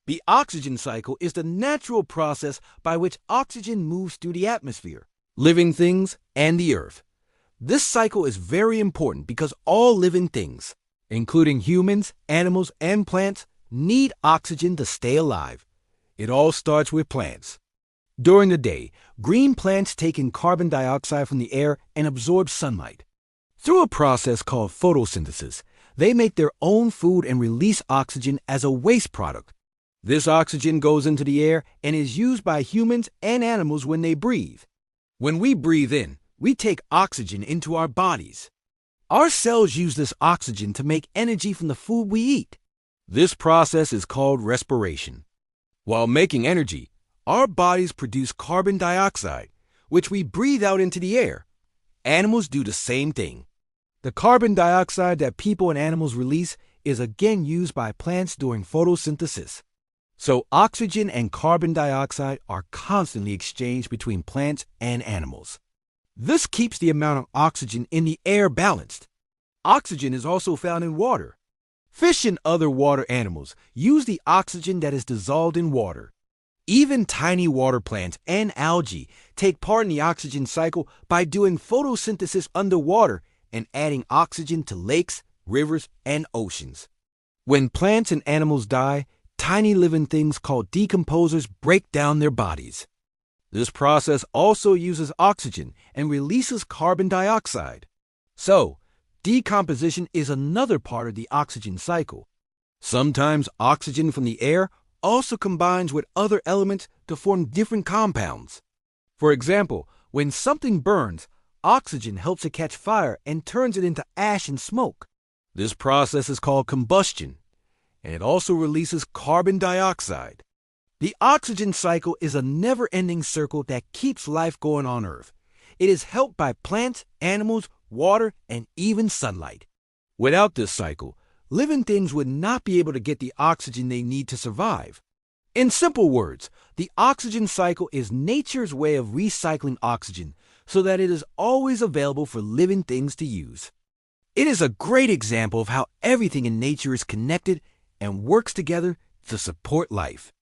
The oxygen cycle is the natural process by which oxygen moves through the atmosphere, living things, and the earth. This cycle is very important because all living things, including humans, animals, and plants, need oxygen to stay alive. It all starts with plants. During the day, green plants take in carbon dioxide from the air and absorb sunlight. Through a process called photosynthesis, they make their own food and release oxygen as a waste product. This oxygen goes into the air and is used by humans and animals when they breathe. When we breathe in, we take oxygen into our bodies. Our cells use this oxygen to make energy from the food we eat. This process is called respiration. While making energy, our bodies produce carbon dioxide, which we breathe out into the air. Animals do the same thing. The carbon dioxide that people and animals release is again used by plants during photosynthesis. So oxygen and carbon dioxide are constantly exchanged between plants and animals. This keeps the amount of oxygen in the air balanced. Oxygen is also found in water. Fish and other water animals use the oxygen that is dissolved in water. Even tiny water plants and algae take part in the oxygen cycle by doing photosynthesis underwater and adding oxygen to lakes, rivers, and oceans. When plants and animals die, tiny living things called decomposers break down their bodies. This process also uses oxygen and releases carbon dioxide. So, decomposition is another part of the oxygen cycle. Sometimes oxygen from the air also combines with other elements to form different compounds. For example, when something burns, oxygen helps it catch fire and turns it into ash and smoke. This process is called combustion, and it also releases carbon dioxide. The oxygen cycle is a never-ending circle that keeps life going on Earth. It is helped by plants, animals, water, and even sunlight. Without this cycle, living things would not be able to get the oxygen they need to survive. In simple words, the oxygen cycle is nature's way of recycling oxygen so that it is always available for living things to use. It is a great example of how everything in nature is connected and works together to support life.